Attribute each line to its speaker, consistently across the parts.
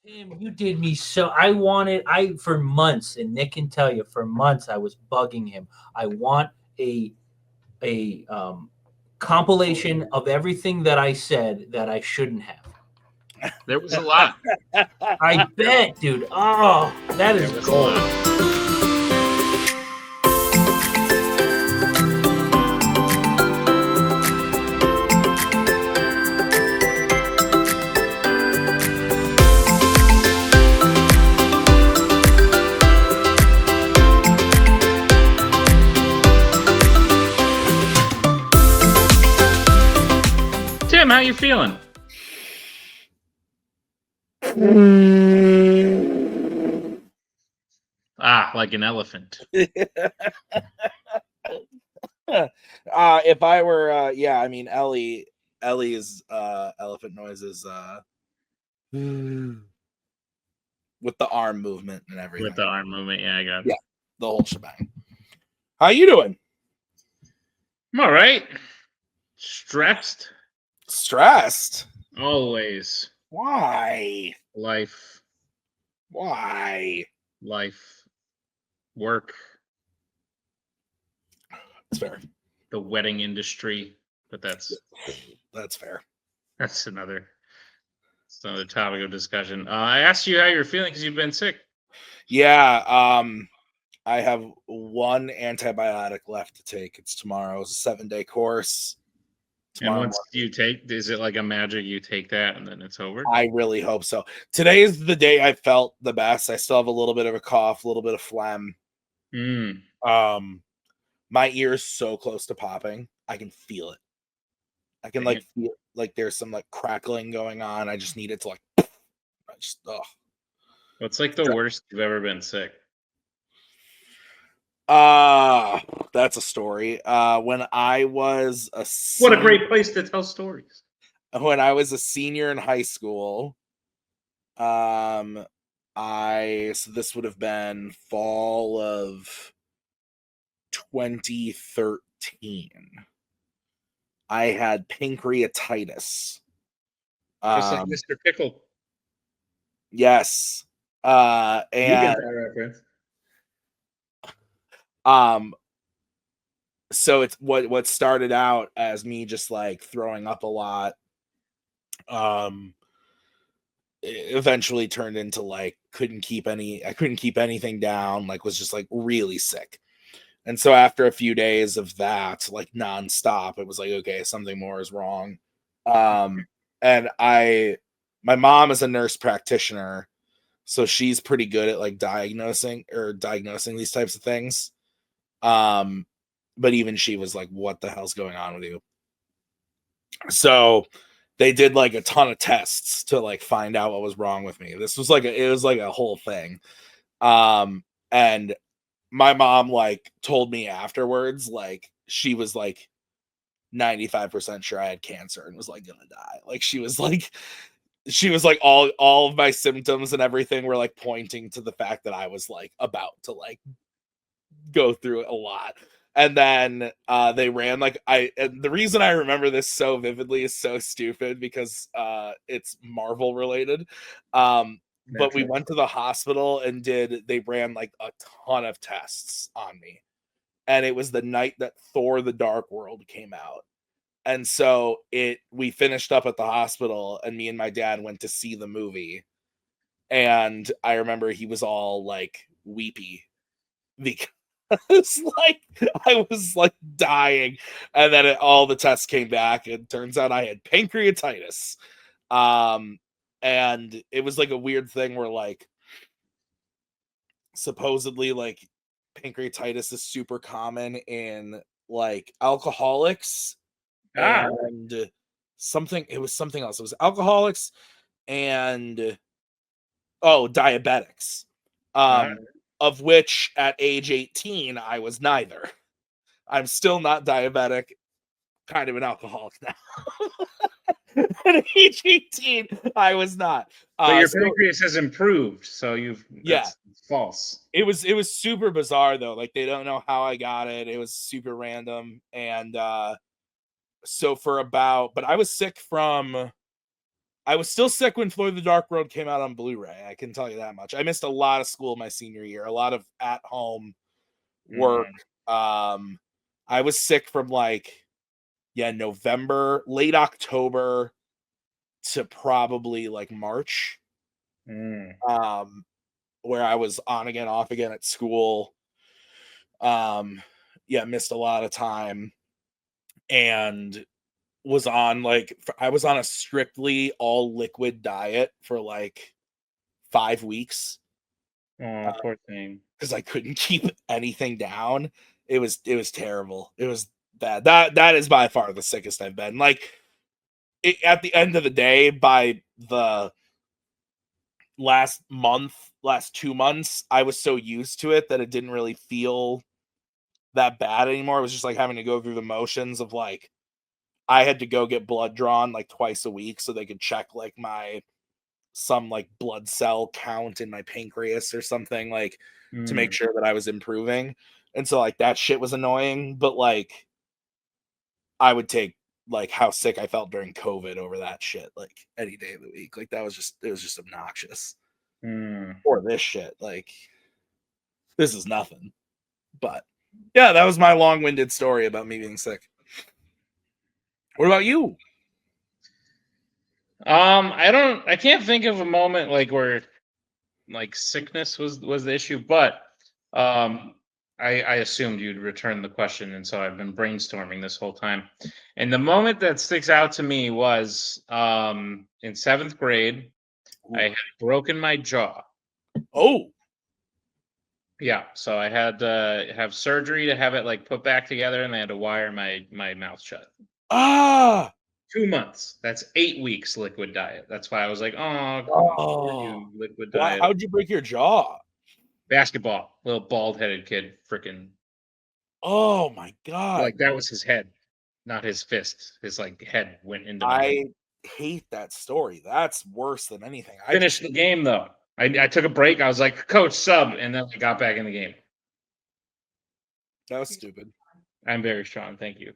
Speaker 1: Tim, you did me so. For months, and Nick can tell you, for months I was bugging him. I want a a compilation of everything that I said that I shouldn't have.
Speaker 2: There was a lot.
Speaker 1: I bet, dude. Oh, that is
Speaker 2: There was a
Speaker 1: gold.
Speaker 2: lot. Tim, how you feeling? Like an elephant.
Speaker 3: If I were, yeah, I mean, Ellie's elephant noises, with the arm movement and everything.
Speaker 2: With the arm movement, yeah, I got it.
Speaker 3: Yeah, the whole shebang. How you doing?
Speaker 2: I'm all right. Stressed?
Speaker 3: Stressed?
Speaker 2: Always.
Speaker 3: Why?
Speaker 2: Life.
Speaker 3: Why?
Speaker 2: Life. Work.
Speaker 3: That's fair.
Speaker 2: The wedding industry, but that's
Speaker 3: fair.
Speaker 2: That's another topic of discussion. I asked you how you're feeling because you've been sick.
Speaker 3: Yeah, I have one antibiotic left to take. It's tomorrow. It's a 7-day course.
Speaker 2: Tomorrow and once you take, is it like a magic? You take that and then it's over?
Speaker 3: I really hope so. Today is the day I felt the best. I still have a little bit of a cough, a little bit of phlegm. My ear is so close to popping. I can feel it. I can feel like there's some like crackling going on. I just need it to like.
Speaker 2: What's like the worst you've ever been sick?
Speaker 3: That's a story. When I was
Speaker 2: what a great place to tell stories.
Speaker 3: When I was a senior in high school, so this would have been fall of 2013. I had pancreatitis.
Speaker 2: Just like Mr. Pickle.
Speaker 3: Yes. And
Speaker 2: you get that reference.
Speaker 3: So it's what started out as me just like throwing up a lot. It eventually turned into like I couldn't keep anything down, like was just like really sick. And so after a few days of that, like nonstop, it was like, okay, something more is wrong. And my mom is a nurse practitioner, so she's pretty good at like diagnosing these types of things. But even she was like, what the hell's going on with you? So they did like a ton of tests to like find out what was wrong with me. This was like it was like a whole thing. And my mom like told me afterwards, like she was like 95% sure I had cancer and was like gonna die. Like she was like all of my symptoms and everything were like pointing to the fact that I was like about to like go through it a lot. And then they ran like and the reason I remember this so vividly is so stupid because it's Marvel related. But we went to the hospital and they ran like a ton of tests on me. And it was the night that Thor: The Dark World came out. And so we finished up at the hospital and me and my dad went to see the movie. And I remember he was all like weepy because I was like dying. And then all the tests came back and turns out I had pancreatitis. And it was like a weird thing where like supposedly like pancreatitis is super common in like alcoholics and it was something else. It was alcoholics and diabetics. Of which at age 18 I was neither. I'm still not diabetic, kind of an alcoholic now. At age 18, I was not.
Speaker 2: But your pancreas has improved, so that's false.
Speaker 3: It was super bizarre though. Like they don't know how I got it. It was super random. And but I was sick from I was still sick when Floyd the Dark Road came out on Blu-ray. I can tell you that much. I missed a lot of school my senior year, a lot of at-home work. I was sick from like, November, late October to probably like March. Where I was on again, off again at school. Missed a lot of time and was on I was on a strictly all liquid diet for like 5 weeks.
Speaker 2: Oh, poor thing.
Speaker 3: Because I couldn't keep anything down. It was terrible. It was bad. That is by far the sickest I've been. Like at the end of the day, by the last 2 months, I was so used to it that it didn't really feel that bad anymore. It was just like having to go through the motions of like, I had to go get blood drawn like twice a week so they could check like some like blood cell count in my pancreas or something, like to make sure that I was improving. And so like that shit was annoying, but like I would take like how sick I felt during COVID over that shit like any day of the week. Like it was just obnoxious. Or this shit, like this is nothing. But yeah, that was my long-winded story about me being sick. What about you?
Speaker 2: I can't think of a moment like where like sickness was the issue, but I assumed you'd return the question, and so I've been brainstorming this whole time. And the moment that sticks out to me was in 7th grade, I had broken my jaw.
Speaker 3: Oh.
Speaker 2: Yeah, so I had to have surgery to have it like put back together, and they had to wire my mouth shut. 2 months. That's 8 weeks liquid diet. That's why I was like, you liquid diet.
Speaker 3: How'd you break your jaw?
Speaker 2: Basketball. Little bald-headed kid, freaking.
Speaker 3: Oh my god!
Speaker 2: Like that was his head, not his fist. His like head went into my.
Speaker 3: I hate that story. That's worse than anything. I
Speaker 2: finished the game though. I took a break. I was like, coach, sub, and then I got back in the game.
Speaker 3: That was stupid.
Speaker 2: I'm very strong. Thank you.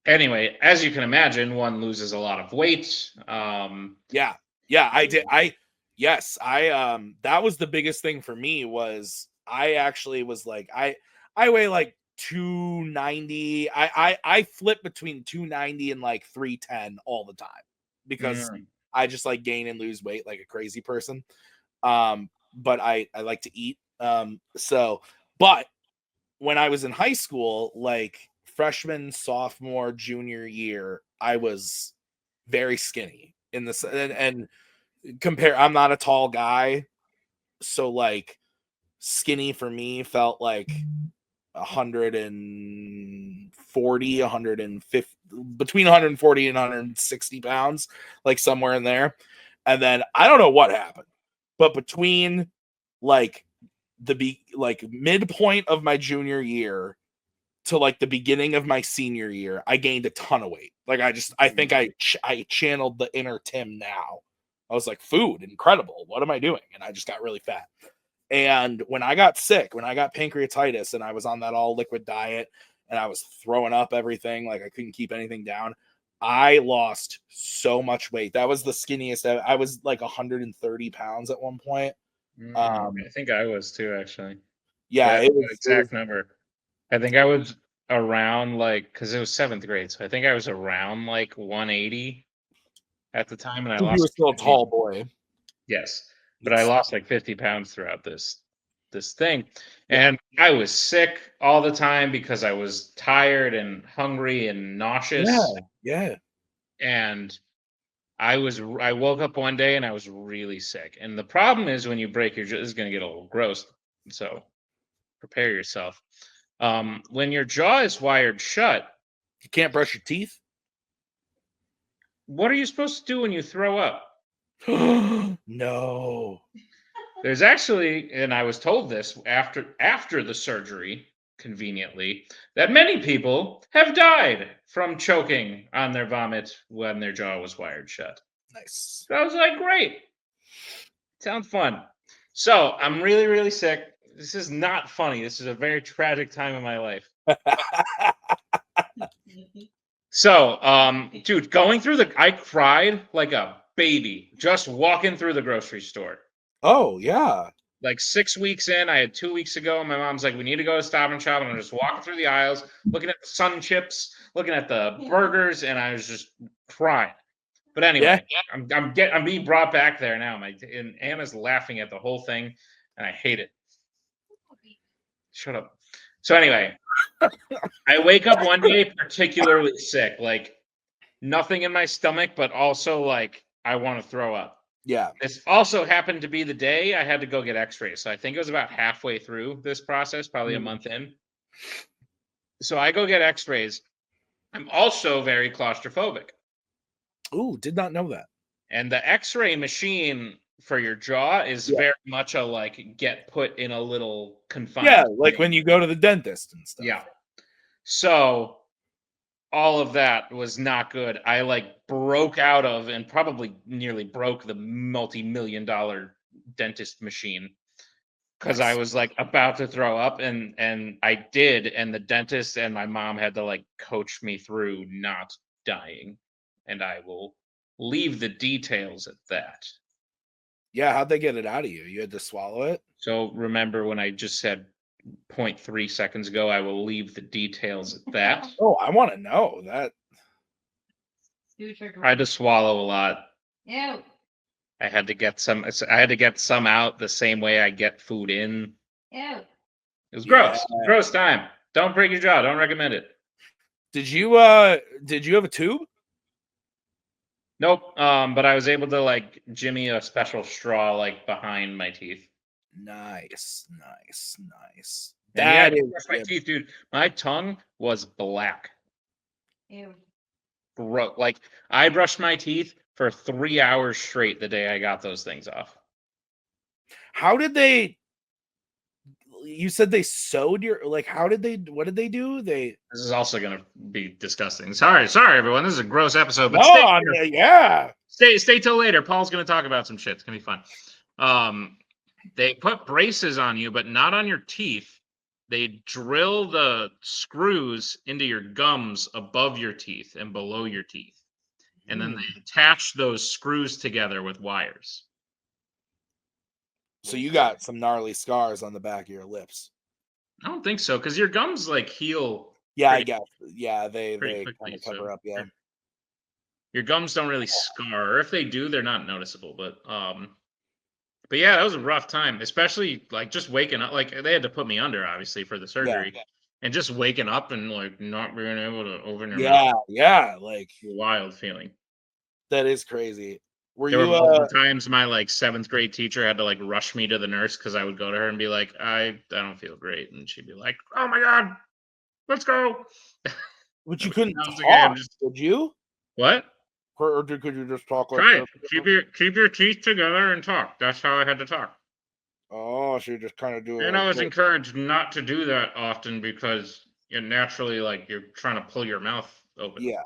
Speaker 2: Anyway, as you can imagine, one loses a lot of weight.
Speaker 3: Yeah, I did. That was the biggest thing for me was I actually was like, I weigh like 290. I flip between 290 and like 310 all the time because I just like gain and lose weight like a crazy person. But I like to eat. But when I was in high school, like freshman, sophomore, junior year, I was very skinny in this and compare. I'm not a tall guy, so like skinny for me felt like 140, 150, between 140 and 160 pounds, like somewhere in there. And then I don't know what happened, but between like midpoint of my junior year to like the beginning of my senior year, I gained a ton of weight. Like I think I channeled the inner Tim now. I was like, food, incredible. What am I doing? And I just got really fat. And when I got sick, when I got pancreatitis and I was on that all liquid diet and I was throwing up everything, like I couldn't keep anything down, I lost so much weight. That was the skinniest. I was like 130 pounds at one point.
Speaker 2: I think I was too, actually.
Speaker 3: Yeah,
Speaker 2: it was exact number. I think I was around like, because it was 7th grade, so I think I was around like 180 at the time, and I lost.
Speaker 3: You were still a tall boy.
Speaker 2: Yes, but I lost like 50 pounds throughout this thing, and I was sick all the time because I was tired and hungry and nauseous.
Speaker 3: Yeah.
Speaker 2: And I woke up one day and I was really sick. And the problem is when you break your jaw, this is going to get a little gross, so prepare yourself. When your jaw is wired shut,
Speaker 3: you can't brush your teeth.
Speaker 2: What are you supposed to do when you throw up?
Speaker 3: No.
Speaker 2: There's actually, and I was told this after the surgery, conveniently, that many people have died from choking on their vomit when their jaw was wired shut.
Speaker 3: Nice.
Speaker 2: So I was like, great. Sounds fun. So I'm really, really sick. This is not funny. This is a very tragic time in my life. So, dude, I cried like a baby just walking through the grocery store.
Speaker 3: Oh yeah.
Speaker 2: Like 6 weeks in, I had 2 weeks ago. My mom's like, we need to go to Stop and Shop. And I'm just walking through the aisles, looking at the Sun Chips, looking at the burgers, and I was just crying. But anyway, I'm being brought back there now. And Anna's laughing at the whole thing, and I hate it. Shut up. So anyway, I wake up one day particularly sick, like nothing in my stomach, but also like I want to throw up.
Speaker 3: Yeah.
Speaker 2: This also happened to be the day I had to go get x-rays. So I think it was about halfway through this process, probably a month in. So I go get x-rays. I'm also very claustrophobic.
Speaker 3: Ooh, did not know that.
Speaker 2: And the x-ray machine for your jaw is very much a like get put in a little confined.
Speaker 3: Yeah, like when you go to the dentist and stuff.
Speaker 2: Yeah. So all of that was not good. I like broke out of and probably nearly broke the multi-million-dollar dentist machine because I was like about to throw up and I did, and the dentist and my mom had to like coach me through not dying, and I will leave the details at that.
Speaker 3: Yeah, how'd they get it out of you? You had to swallow it?
Speaker 2: So remember when I just said 0.3 seconds ago, I will leave the details at that.
Speaker 3: Oh, I want to know that.
Speaker 2: I had to swallow a lot.
Speaker 4: Ew.
Speaker 2: I had to get some out the same way I get food in.
Speaker 4: Ew.
Speaker 2: It was gross.
Speaker 3: Yeah.
Speaker 2: Gross time. Don't break your jaw. Don't recommend it.
Speaker 3: Did you have a tube?
Speaker 2: Nope. But I was able to like jimmy a special straw like behind my teeth.
Speaker 3: Nice.
Speaker 2: And yeah,
Speaker 3: That
Speaker 2: I
Speaker 3: is
Speaker 2: brushed my
Speaker 3: good.
Speaker 2: teeth, dude. My tongue was black.
Speaker 4: Ew.
Speaker 2: Gross. Like I brushed my teeth for 3 hours straight the day I got those things off.
Speaker 3: How did they? You said they sewed your like. What did they do? This
Speaker 2: is also going to be disgusting. Sorry, everyone. This is a gross episode. But stay till later. Paul's going to talk about some shit. It's going to be fun. They put braces on you, but not on your teeth. They drill the screws into your gums above your teeth and below your teeth. And then they attach those screws together with wires.
Speaker 3: So you got some gnarly scars on the back of your lips.
Speaker 2: I don't think so, because your gums like heal.
Speaker 3: Yeah, I guess. Yeah, they
Speaker 2: quickly,
Speaker 3: kind of cover up. Yeah,
Speaker 2: your gums don't really scar, or if they do, they're not noticeable. But yeah, that was a rough time, especially like just waking up. Like they had to put me under, obviously, for the surgery, and just waking up and like not being able to open your mouth.
Speaker 3: Yeah, like
Speaker 2: wild feeling.
Speaker 3: That is crazy.
Speaker 2: There were multiple times my like 7th grade teacher had to like rush me to the nurse because I would go to her and be like, I don't feel great, and she'd be like, oh my god, let's go.
Speaker 3: But you couldn't talk, did you?
Speaker 2: What?
Speaker 3: Or could you just talk like
Speaker 2: Try it. Keep your teeth together and talk. That's how I had to talk.
Speaker 3: Oh, so you just kind of do it.
Speaker 2: And I was encouraged not to do that often because it naturally like you're trying to pull your mouth open.
Speaker 3: Yeah.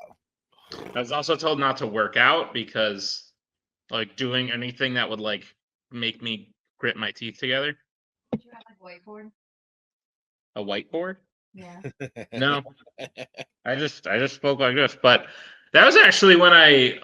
Speaker 2: I was also told not to work out because like doing anything that would like make me grit my teeth together.
Speaker 4: Did you have like a whiteboard?
Speaker 2: A whiteboard?
Speaker 4: Yeah.
Speaker 2: No. I just spoke like this, but that was actually when I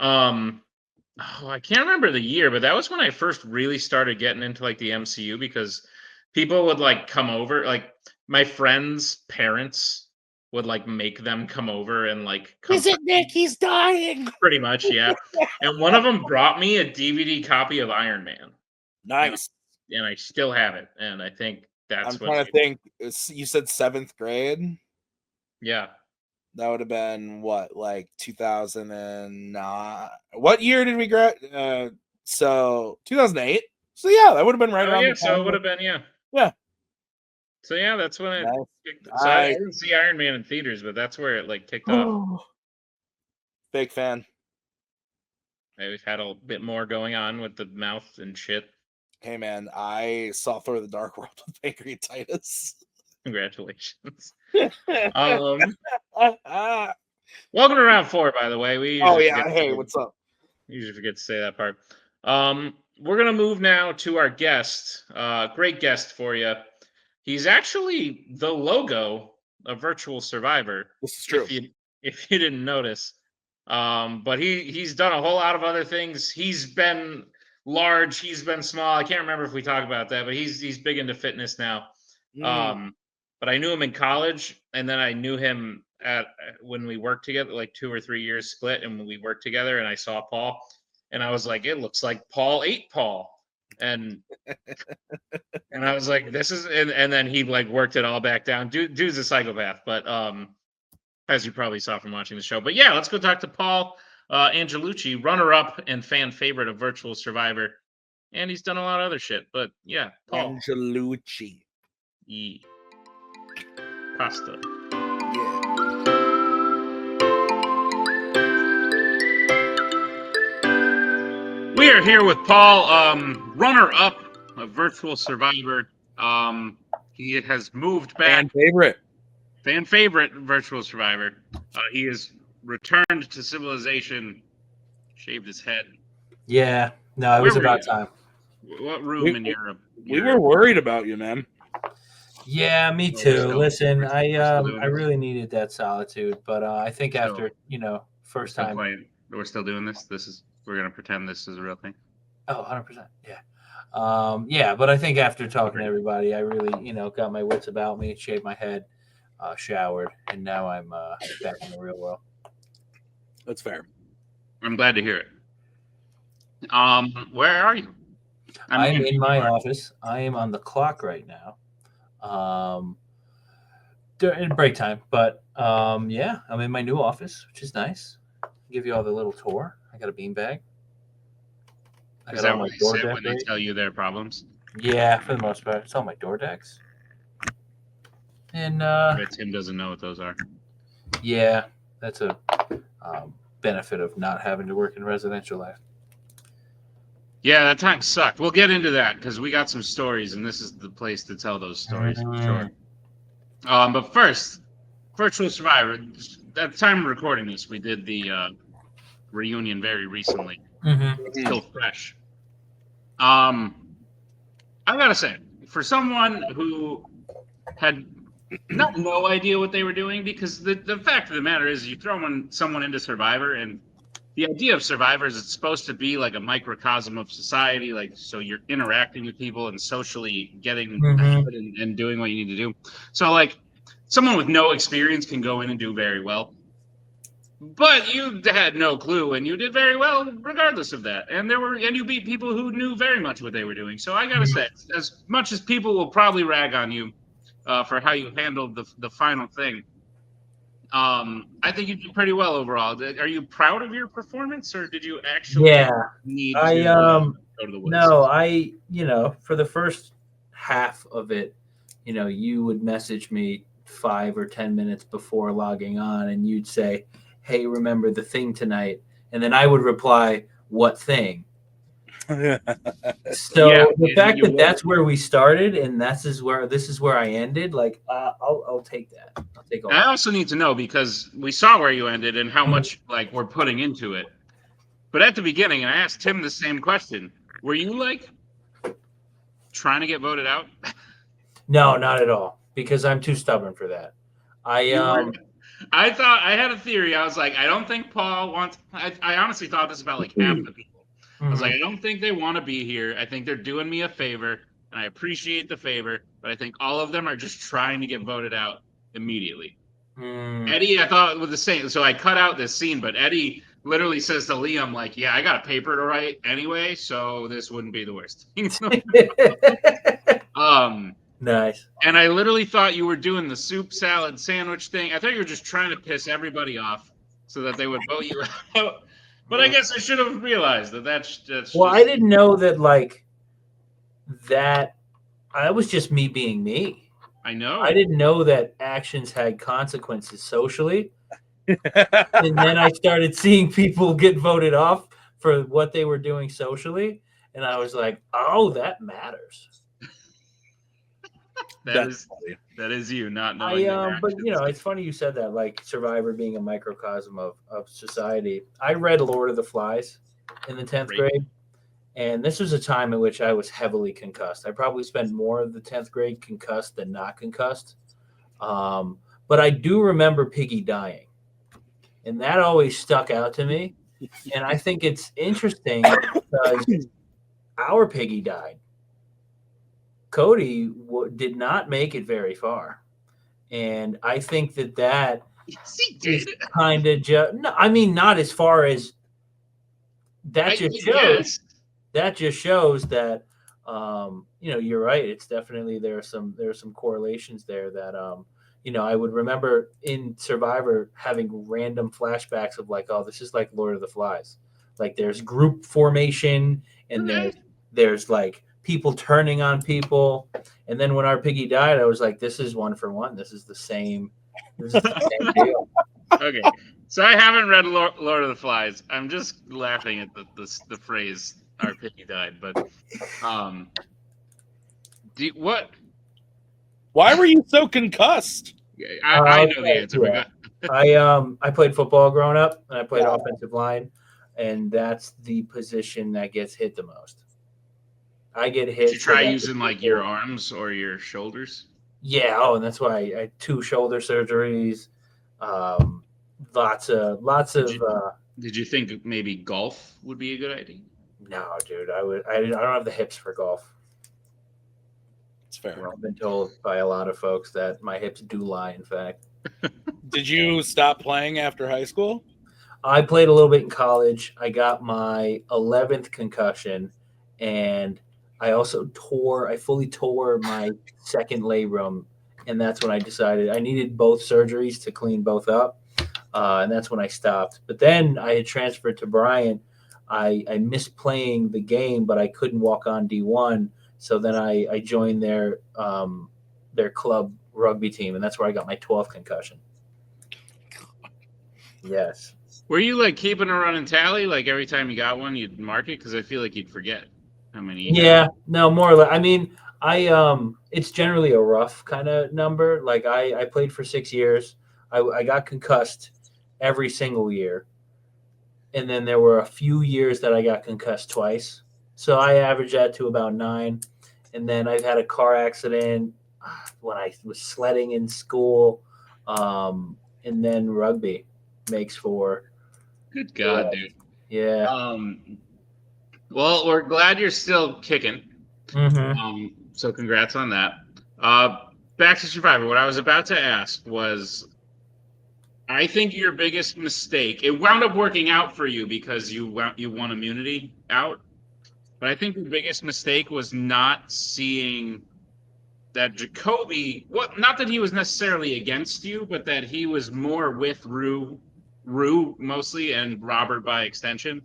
Speaker 2: can't remember the year, but that was when I first really started getting into like the MCU because people would like come over, like my friends' parents would like make them come over and like
Speaker 3: is it Nick? He's dying.
Speaker 2: Pretty much, yeah. And one of them brought me a DVD copy of Iron Man.
Speaker 3: Nice.
Speaker 2: And I still have it. And I think that's
Speaker 3: I'm trying to think. You said 7th grade?
Speaker 2: Yeah.
Speaker 3: That would have been what, like 2009? What year did we graduate? So 2008. So yeah, that would have been right around.
Speaker 2: Yeah, so it would have been, yeah.
Speaker 3: Yeah.
Speaker 2: So yeah, that's when it. So I didn't see Iron Man in theaters, but that's where it like kicked off.
Speaker 3: Big fan.
Speaker 2: We've had a bit more going on with the mouth and shit.
Speaker 3: Hey man, I saw Thor: The Dark World with pancreatitis.
Speaker 2: Congratulations. Welcome to round 4, by the way.
Speaker 3: Hey, what's up?
Speaker 2: Usually forget to say that part. We're gonna move now to our guest. Great guest for you. He's actually the logo of Virtual Survivor.
Speaker 3: This is true.
Speaker 2: if you didn't notice. But he's done a whole lot of other things. He's been large, he's been small. I can't remember if we talked about that, but he's big into fitness now. But I knew him in college, and then I knew him at when we worked together, like 2 or 3 years split, and when we worked together, and I saw Paul, and I was like, it looks like Paul ate Paul, and I was like, this is, and then he like worked it all back down. Dude's a psychopath, but as you probably saw from watching the show. But yeah, let's go talk to Paul Angelucci, runner-up and fan favorite of Virtual Survivor, and he's done a lot of other shit. But yeah, Paul
Speaker 3: Angelucci.
Speaker 2: Yeah. Pasta.
Speaker 3: Yeah.
Speaker 2: We are here with Paul, runner-up of Virtual Survivor. He has moved back. Fan favorite Virtual Survivor. He has returned to civilization, shaved his head.
Speaker 1: Yeah, no, it was about time.
Speaker 2: What room in Europe?
Speaker 3: We were worried about you, man.
Speaker 1: Yeah, me too. Listen, I really needed that solitude, but I think after first time,
Speaker 2: we're still doing this. We're gonna pretend this is a real thing.
Speaker 1: Oh, 100%. Yeah. Yeah, but I think after talking to everybody, I really, got my wits about me, shaved my head, showered, and now I'm back in the real world.
Speaker 3: That's fair.
Speaker 2: I'm glad to hear it. Where are you?
Speaker 1: I'm in my office. I am on the clock right now. During break time, but yeah, I'm in my new office, which is nice. I'll give you all the little tour. I got a beanbag.
Speaker 2: Is that what they say when they tell you their problems?
Speaker 1: Yeah, for the most part, it's all my door decks. And
Speaker 2: I bet Tim doesn't know what those are.
Speaker 1: Yeah, that's a benefit of not having to work in residential life.
Speaker 2: Yeah, that time sucked. We'll get into that because we got some stories, and this is the place to tell those stories for sure. But first, Virtual Survivor. At the time of recording this, we did the reunion very recently. It's still fresh. I gotta say, for someone who had no idea what they were doing, because the fact of the matter is, you throw someone into Survivor, and the idea of Survivor is it's supposed to be like a microcosm of society, like so you're interacting with people and socially getting ahead and doing what you need to do. So like someone with no experience can go in and do very well. But you had no clue, and you did very well regardless of that. And you beat people who knew very much what they were doing. So I gotta say, as much as people will probably rag on you for how you handled the final thing, I think you did pretty well overall. Are you proud of your performance, or did you actually need to go to the woods?
Speaker 1: No, for the first half of it, you would message me 5 or 10 minutes before logging on, and you'd say, hey, remember the thing tonight? And then I would reply, what thing? So the fact that that's where we started and this is where I ended, like, I'll take that. I'll take all
Speaker 2: I also need to know, because we saw where you ended and how much like we're putting into it. But at the beginning, I asked Tim the same question. Were you like trying to get voted out?
Speaker 1: No, not at all, because I'm too stubborn for that.
Speaker 2: I thought I had a theory. I was like, I don't think Paul wants. I honestly thought this about like half the people. I was like, I don't think they want to be here. I think they're doing me a favor, and I appreciate the favor, but I think all of them are just trying to get voted out immediately. Eddie, I thought was the same. So I cut out this scene, but Eddie literally says to Liam, like, yeah, I got a paper to write anyway, so this wouldn't be the worst.
Speaker 1: Nice.
Speaker 2: And I literally thought you were doing the soup salad sandwich thing. I thought you were just trying to piss everybody off so that they would vote you out. But I guess I should have realized that's
Speaker 1: well, I didn't know that, like, that was just me being me.
Speaker 2: I know.
Speaker 1: I didn't know that actions had consequences socially. And then I started seeing people get voted off for what they were doing socially. And I was like, oh, that matters.
Speaker 2: That is you not knowing.
Speaker 1: But it's funny you said that, like Survivor being a microcosm of society. I read Lord of the Flies in the 10th grade, and this was a time in which I was heavily concussed. I probably spent more of the 10th grade concussed than not concussed. But I do remember Piggy dying. and that always stuck out to me. And I think it's interesting because our piggy died. Cody did not make it very far, and I think that
Speaker 2: Yes, he
Speaker 1: is
Speaker 2: did.
Speaker 1: kind of just. No, I mean, not as far as that. Just shows.
Speaker 2: Yes.
Speaker 1: That just shows that you're right. It's definitely there are some correlations there that I would remember in Survivor having random flashbacks of like, oh, this is like Lord of the Flies. Like there's group formation and there's like people turning on people. And then when our piggy died, I was like, this is one for one. This is the same deal.
Speaker 2: Okay, so I haven't read Lord of the Flies. I'm just laughing at the phrase "our piggy died," but what?
Speaker 3: Why were you so concussed?
Speaker 2: I know the answer.
Speaker 1: Yeah.
Speaker 2: But
Speaker 1: I played football growing up, and I played offensive line, and that's the position that gets hit the most. I get hit.
Speaker 2: did you try using like your arms or your shoulders?
Speaker 1: Yeah. Oh, and that's why I had 2 shoulder surgeries. Lots of.
Speaker 2: Did you think maybe golf would be a good idea?
Speaker 1: No, dude. I don't have the hips for golf.
Speaker 3: It's fair.
Speaker 1: I've been told by a lot of folks that my hips do lie. In fact.
Speaker 3: Did you stop playing after high school?
Speaker 1: I played a little bit in college. I got my 11th concussion, and I also I fully tore my second labrum, and that's when I decided I needed both surgeries to clean both up, and that's when I stopped. But then I had transferred to Bryant. I missed playing the game, but I couldn't walk on D1, so then I joined their club rugby team, and that's where I got my 12th concussion. Yes.
Speaker 2: Were you like keeping a running tally? Like every time you got one, you'd mark it because I feel like you'd forget how many.
Speaker 1: Yeah, no, more or less. I mean, it's generally a rough kind of number. Like I played for 6 years. I got concussed every single year, and then there were a few years that I got concussed twice. So I averaged that to about 9. And then I've had a car accident when I was sledding in school, and then rugby makes 4.
Speaker 2: Good God, dude.
Speaker 1: Yeah.
Speaker 2: Well, we're glad you're still kicking.
Speaker 1: Mm-hmm.
Speaker 2: So congrats on that. Back to Survivor. What I was about to ask was, I think your biggest mistake. It wound up working out for you because you won immunity out. But I think the biggest mistake was not seeing that Jacoby. Not that he was necessarily against you, but that he was more with Rue mostly, and Robert by extension.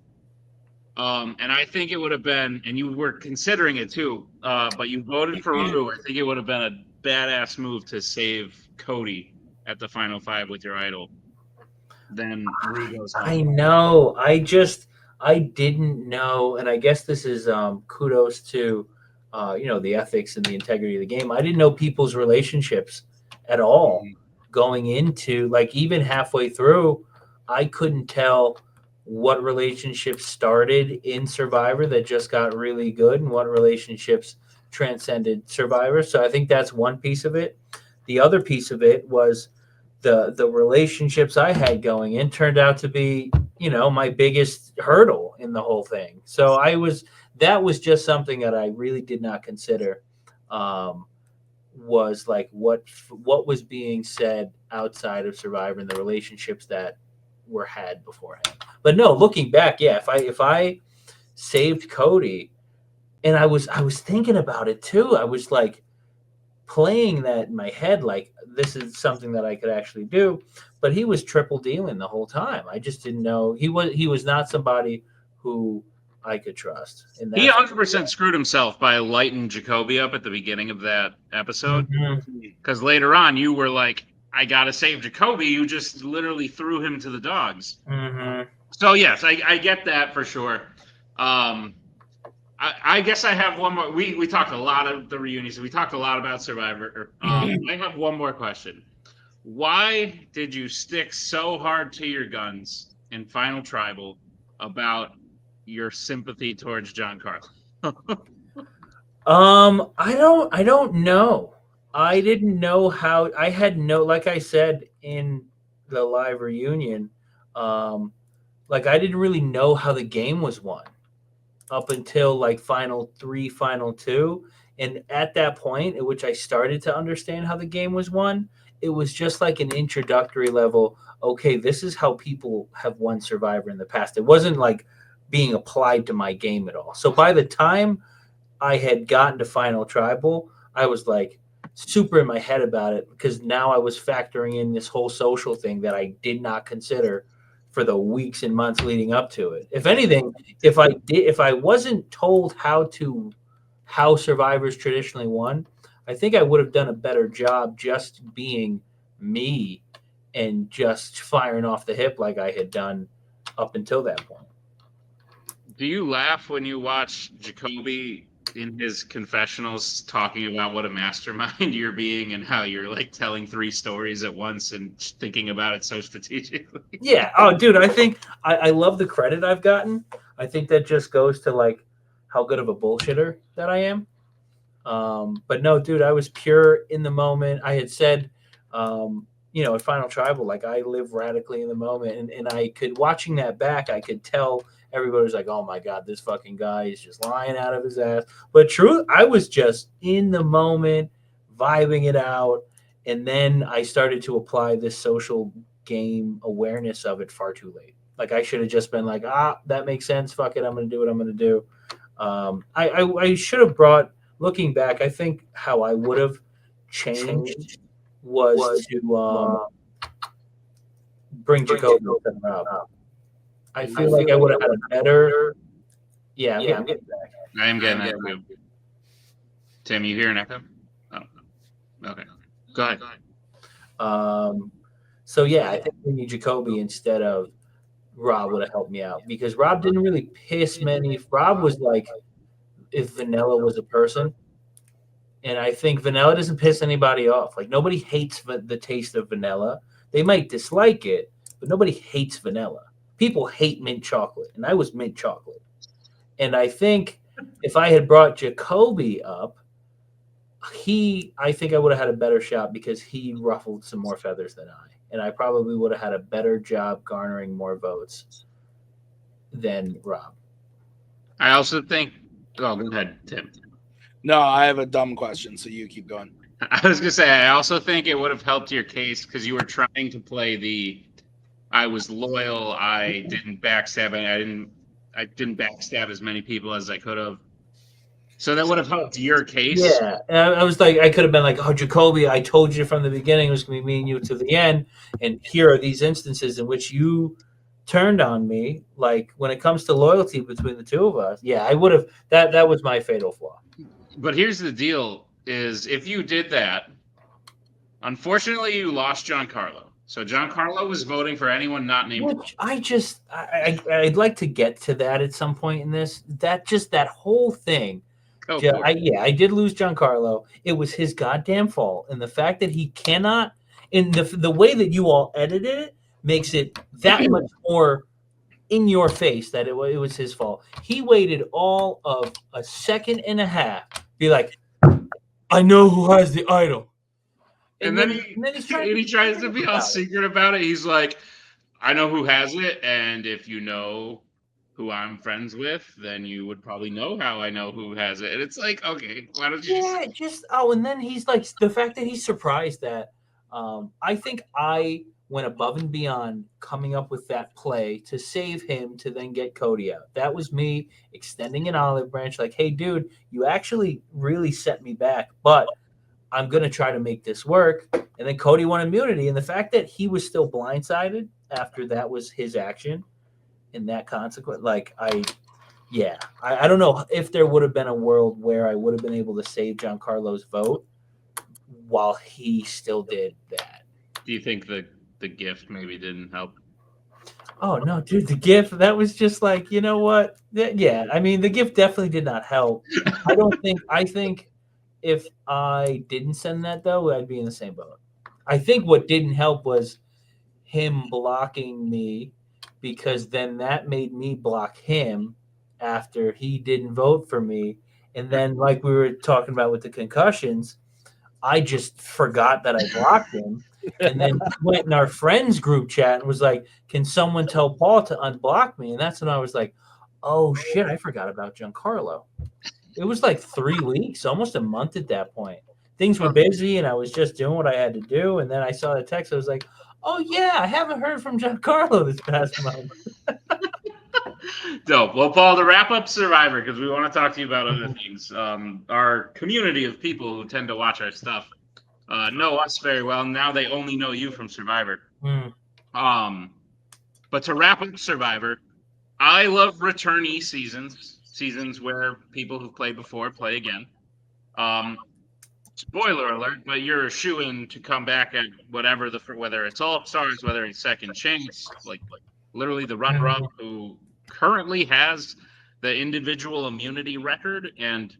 Speaker 2: And I think it would have been, and you were considering it too, but you voted for Rue. I think it would have been a badass move to save Cody at the final 5 with your idol. Then Rue goes home.
Speaker 1: I know. I didn't know, and I guess this is kudos to the ethics and the integrity of the game. I didn't know people's relationships at all going into, like, even halfway through. I couldn't tell what relationships started in Survivor that just got really good and what relationships transcended Survivor. So I think that's one piece of it. The other piece of it was the relationships I had going in turned out to be, my biggest hurdle in the whole thing. So that was just something that I really did not consider, was like what was being said outside of Survivor and the relationships that were had beforehand. But no, looking back, yeah, if I saved Cody, and I was thinking about it too. I was like playing that in my head, like this is something that I could actually do. But he was triple dealing the whole time. I just didn't know he was not somebody who I could trust. And
Speaker 2: he 100% screwed himself by lighting Jacoby up at the beginning of that episode. Because later on, you were like, I got to save Jacoby. You just literally threw him to the dogs. So, yes, I get that for sure. I guess I have one more. We talked a lot of the reunions. We talked a lot about Survivor. I have one more question. Why did you stick so hard to your guns in Final Tribal about your sympathy towards John Carlin?
Speaker 1: I don't know. I didn't know how. I had no, like I said in the live reunion, Like I didn't really know how the game was won up until like final 3, final 2. And at that point at which I started to understand how the game was won, it was just like an introductory level. Okay, this is how people have won Survivor in the past. It wasn't like being applied to my game at all. So by the time I had gotten to Final Tribal, I was like super in my head about it because now I was factoring in this whole social thing that I did not consider for the weeks and months leading up to it. If anything, if I wasn't told how survivors traditionally won, I think I would have done a better job just being me and just firing off the hip like I had done up until that point.
Speaker 2: Do you laugh when you watch Jacoby in his confessionals talking about what a mastermind you're being and how you're like telling 3 stories at once and thinking about it so strategically?
Speaker 1: Yeah. Oh, dude, I think I love the credit I've gotten. I think that just goes to like how good of a bullshitter that I am. But no, dude, I was pure in the moment. I had said, at Final Tribal, like I live radically in the moment. And I could, watching that back, I could tell everybody was like, oh my God, this fucking guy is just lying out of his ass. But true, I was just in the moment, vibing it out. And then I started to apply this social game awareness of it far too late. Like I should have just been like, that makes sense. Fuck it. I'm going to do what I'm going to do. I should have brought, looking back, I think how I would have changed was to bring Jacoby instead of Rob. I feel like I would have had a better. Yeah, I'm getting back.
Speaker 2: I am getting that too. Tim, you hear an echo? Oh, okay. Go ahead.
Speaker 1: So yeah, I think bringing Jacoby instead of Rob would have helped me out because Rob didn't really piss many. Rob was like, if vanilla was a person. And I think vanilla doesn't piss anybody off. Like nobody hates the taste of vanilla. They might dislike it, but nobody hates vanilla. People hate mint chocolate, and I was mint chocolate. And I think if I had brought Jacoby up, I think I would have had a better shot because he ruffled some more feathers than I. And I probably would have had a better job garnering more votes than Rob.
Speaker 2: I also think, go ahead, Tim.
Speaker 3: No, I have a dumb question, so you keep going.
Speaker 2: I was going to say, I also think it would have helped your case because you were trying to play I was loyal, I didn't backstab, I didn't backstab as many people as I could have. So that would have helped your case.
Speaker 1: Yeah, and I was like, I could have been like, oh, Jacoby, I told you from the beginning it was going to be me and you to the end, and here are these instances in which you turned on me. Like when it comes to loyalty between the two of us, yeah, I would have. That was my fatal flaw.
Speaker 2: But here's the deal: is if you did that, unfortunately, you lost Giancarlo. So Giancarlo was voting for anyone not named.
Speaker 1: Which I'd like to get to that at some point in this. That whole thing.
Speaker 2: Oh,
Speaker 1: I did lose Giancarlo. It was his goddamn fault, and the fact that he cannot, in the way that you all edited it, makes it that much more in your face that it was his fault. He waited all of a second and a half, be like, I know who has the idol.
Speaker 2: And then he tries to be all secret about it. He's like, I know who has it, and if you know who I'm friends with, then you would probably know how I know who has it. And it's like, okay, why don't you
Speaker 1: and then he's like, the fact that he's surprised that I think I went above and beyond coming up with that play to save him to then get Cody out. That was me extending an olive branch like, hey, dude, you actually really set me back, but I'm going to try to make this work. And then Cody won immunity. And the fact that he was still blindsided after that was his action and that consequence, I don't know if there would have been a world where I would have been able to save Giancarlo's vote while he still did that.
Speaker 2: Do you think the gift maybe didn't help?
Speaker 1: Oh, no, dude, the gift, that was just like, you know what? Yeah, I mean, the gift definitely did not help. I think if I didn't send that, though, I'd be in the same boat. I think what didn't help was him blocking me because then that made me block him after he didn't vote for me. And then, like we were talking about with the concussions, I just forgot that I blocked him, and then went in our friends group chat and was like, "Can someone tell Paul to unblock me?" And that's when I was like, "Oh shit, I forgot about Giancarlo." It was like 3 weeks, almost a month at that point. Things were busy, and I was just doing what I had to do. And then I saw the text. I was like, "Oh yeah, I haven't heard from Giancarlo this past month."
Speaker 2: Dope. Well, Paul, to wrap up Survivor, because we want to talk to you about other things. Our community of people who tend to watch our stuff know us very well. Now they only know you from Survivor. But to wrap up Survivor, I love returnee seasons where people who've played before play again. Spoiler alert, but you're a shoo-in to come back at whatever whether it's All Stars, whether it's Second Chance, like literally the runner-up who currently has the individual immunity record, and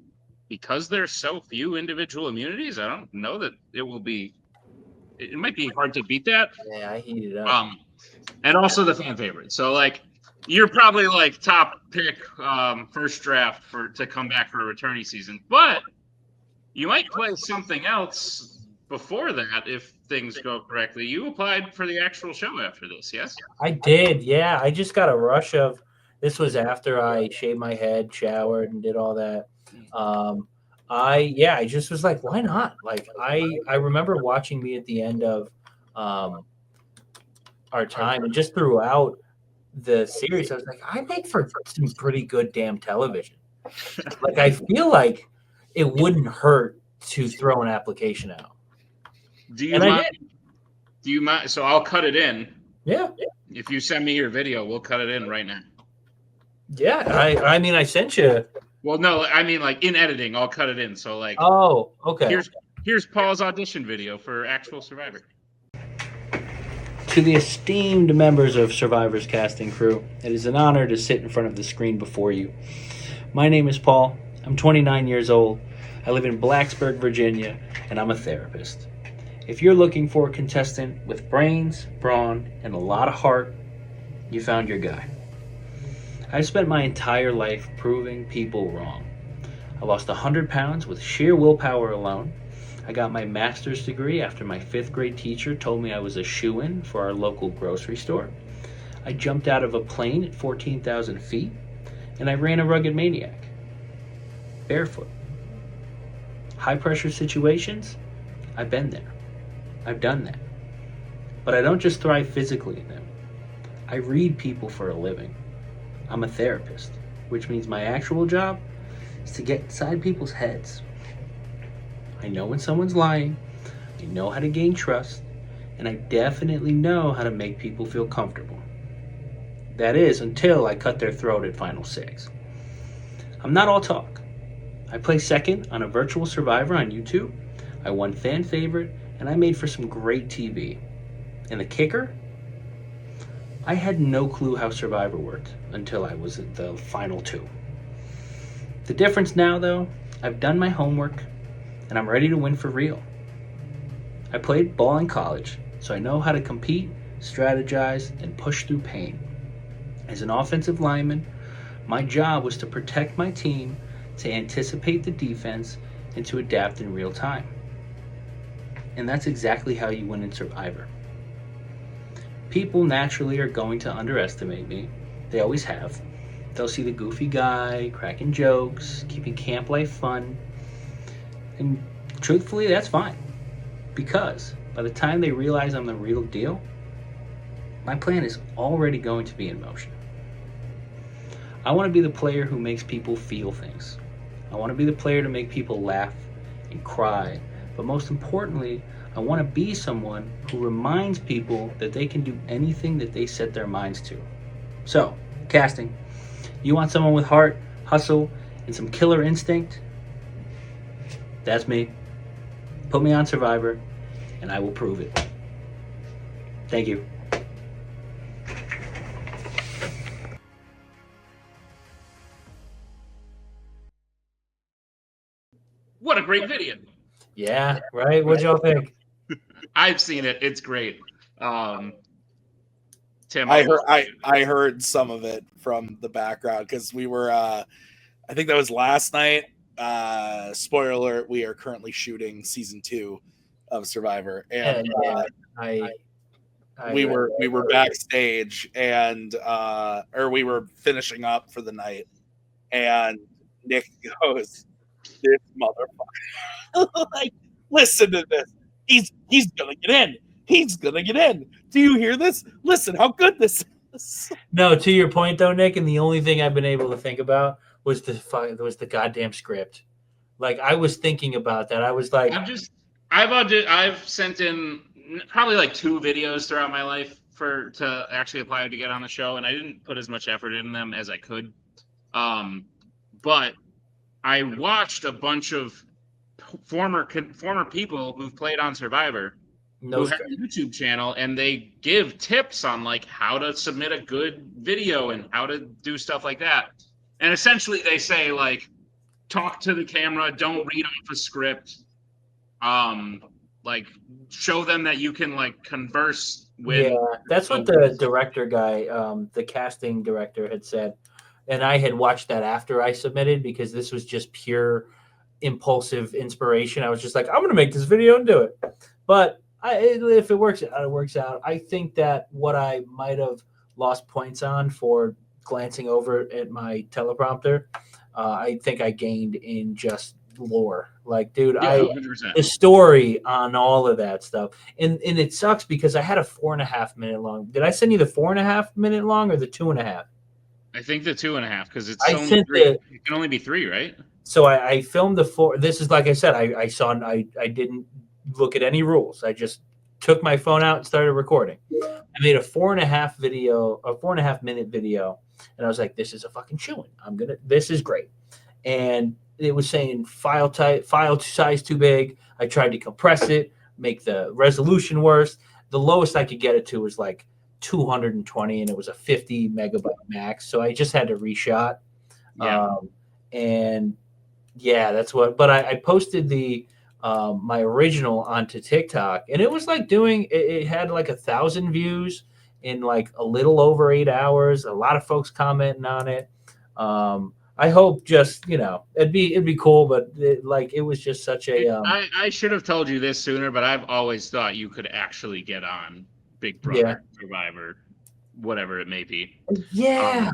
Speaker 2: because there's so few individual immunities, I don't know that it will be. It might be hard to beat that.
Speaker 1: Yeah, I heated up.
Speaker 2: And also the fan favorite. So like, you're probably like top pick first draft to come back for a returnee season, but you might play something else before that if things go correctly. You applied for the actual show after this, yes?
Speaker 1: I did, yeah. I just got a rush of. This was after I shaved my head, showered, and did all that. I just was like, why not? Like I remember watching me at the end of our time, and just throughout the series, I was like, I make for some pretty good damn television. Like I feel like it wouldn't hurt to throw an application out.
Speaker 2: Do you mind? Do you mind? So I'll cut it in.
Speaker 1: Yeah.
Speaker 2: If you send me your video, we'll cut it in right now.
Speaker 1: Yeah, I mean, I sent you.
Speaker 2: Well, no, I mean like in editing, I'll cut it in. So like,
Speaker 1: oh, okay.
Speaker 2: Here's Paul's audition video for actual Survivor.
Speaker 1: To the esteemed members of Survivor's casting crew, it is an honor to sit in front of the screen before you. My name is Paul. I'm 29 years old. I live in Blacksburg, Virginia, and I'm a therapist. If you're looking for a contestant with brains, brawn, and a lot of heart, you found your guy. I've spent my entire life proving people wrong. I lost 100 pounds with sheer willpower alone. I got my master's degree after my 5th grade teacher told me I was a shoo-in for our local grocery store. I jumped out of a plane at 14,000 feet, and I ran a rugged maniac. Barefoot. High pressure situations, I've been there. I've done that. But I don't just thrive physically in them. I read people for a living. I'm a therapist, which means my actual job is to get inside people's heads. I know when someone's lying, I know how to gain trust, and I definitely know how to make people feel comfortable. That is, until I cut their throat at Final 6. I'm not all talk. I play second on a virtual Survivor on YouTube. I won fan favorite, and I made for some great TV. And the kicker? I had no clue how Survivor worked until I was at the final 2. The difference now, though, I've done my homework, and I'm ready to win for real. I played ball in college, so I know how to compete, strategize, and push through pain. As an offensive lineman, my job was to protect my team, to anticipate the defense, and to adapt in real time. And that's exactly how you win in Survivor. People naturally are going to underestimate me. They always have. They'll see the goofy guy, cracking jokes, keeping camp life fun. And truthfully, that's fine. Because by the time they realize I'm the real deal, my plan is already going to be in motion. I want to be the player who makes people feel things. I want to be the player to make people laugh and cry. But most importantly, I want to be someone who reminds people that they can do anything that they set their minds to. So, casting. You want someone with heart, hustle, and some killer instinct? That's me. Put me on Survivor, and I will prove it. Thank you.
Speaker 2: What a great video.
Speaker 1: Yeah, right? What'd y'all think?
Speaker 2: I've seen it. It's great. Tim,
Speaker 3: I heard some of it from the background because we were I think that was last night spoiler alert, we are currently shooting season 2 of Survivor, and we were backstage, and or we were finishing up for the night, and Nick goes, "This motherfucker!" Like, listen to this. He's gonna get in. He's gonna get in. Do you hear this? Listen how good this is.
Speaker 1: No, to your point though, Nick, and the only thing I've been able to think about was the goddamn script. Like I was thinking about that. I was like,
Speaker 2: I've sent in probably like 2 videos throughout my life to actually apply to get on the show, and I didn't put as much effort in them as I could. But I watched a bunch of former people who've played on Survivor who have a YouTube channel, and they give tips on like how to submit a good video and how to do stuff like that. And essentially they say like, talk to the camera, don't read off a script, like show them that you can like converse with.
Speaker 1: Yeah, that's what the director guy, the casting director had said. And I had watched that after I submitted because this was just pure impulsive inspiration. I was just like, I'm going to make this video and do it. But if it works out, it works out. I think that what I might have lost points on for glancing over at my teleprompter, I think I gained in just lore. Like, dude,
Speaker 2: Yeah,
Speaker 1: the story on all of that stuff. And it sucks because I had a 4.5 minute long. Did I send you the 4.5 minute long or the 2.5?
Speaker 2: I think the 2.5 because it's
Speaker 1: it
Speaker 2: can only be 3, right?
Speaker 1: So I filmed the 4. This is like I said, I didn't look at any rules. I just took my phone out and started recording. I made a 4.5 minute video, and I was like, this is a fucking shoo-in. This is great. And it was saying file size too big. I tried to compress it, make the resolution worse. The lowest I could get it to was like 220, and it was a 50 megabyte max. So I just had to reshot.
Speaker 2: Yeah.
Speaker 1: And yeah, that's what. But I posted my original onto TikTok, and it was like it had like 1,000 views in like a little over 8 hours. A lot of folks commenting on it. I hope just it'd be cool, but it was just such a.
Speaker 2: I should have told you this sooner, but I've always thought you could actually get on Big Brother, Survivor, whatever it may be.
Speaker 1: Yeah.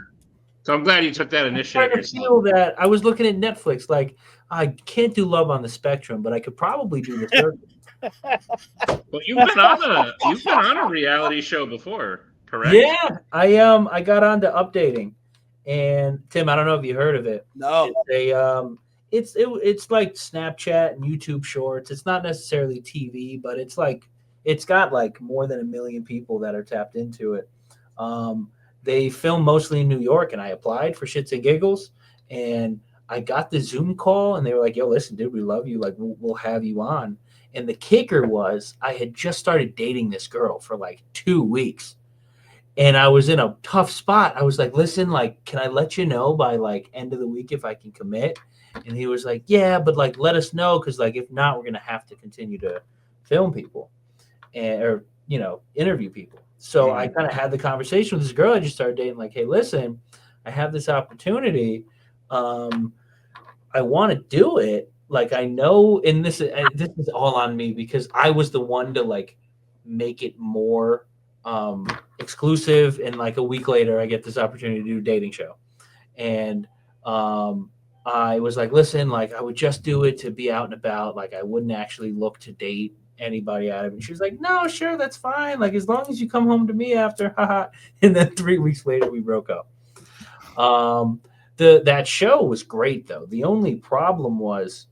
Speaker 2: So I'm glad you took that initiative.
Speaker 1: I'm trying to feel that. I was looking at Netflix, like I can't do Love on the Spectrum, but I could probably do the third.
Speaker 2: Well, you've been on a reality show before, correct?
Speaker 1: Yeah, I got on to Updating, and Tim, I don't know if you heard of it.
Speaker 3: No.
Speaker 1: It's like Snapchat and YouTube Shorts. It's not necessarily TV, but it's got like more than 1 million people that are tapped into it. They film mostly in New York, and I applied for shits and giggles, and I got the Zoom call, and they were like, yo, listen, dude, we love you. Like, we'll have you on. And the kicker was I had just started dating this girl for like 2 weeks, and I was in a tough spot. I was like, listen, like, can I let you know by like end of the week if I can commit? And he was like, yeah, but like, let us know. Cause like, if not, we're going to have to continue to film people or interview people. So I kind of had the conversation with this girl I just started dating, like, hey, listen, I have this opportunity. I want to do it. Like, I know, and this is all on me because I was the one to like make it more exclusive. And like a week later, I get this opportunity to do a dating show. And I was like, listen, like I would just do it to be out and about. Like I wouldn't actually look to date anybody out of it. And she was like, no, sure, that's fine. Like as long as you come home to me after, haha. And then 3 weeks later we broke up. That show was great though. The only problem was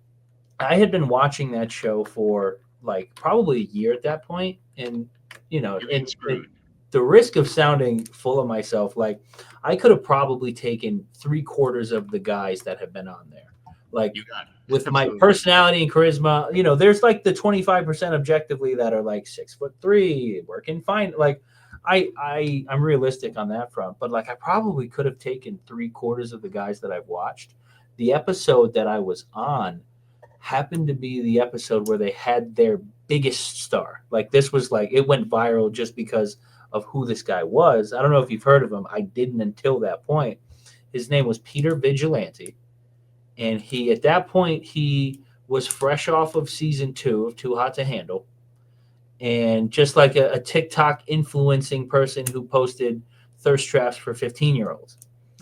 Speaker 1: I had been watching that show for like probably a year at that point, and the risk of sounding full of myself, like I could have probably taken 3/4 of the guys that have been on there. Like with my personality and charisma, there's like the 25% objectively that are like 6'3", working fine. Like I'm realistic on that front, but like I probably could have taken 3/4 of the guys that I've watched. The episode that I was on happened to be the episode where they had their biggest star. Like this was like, it went viral just because of who this guy was. I don't know if you've heard of him. I didn't until that point. His name was Peter Vigilante. and he at that point he was fresh off of season 2 of Too Hot to Handle, and just like a TikTok influencing person who posted thirst traps for 15-year-olds.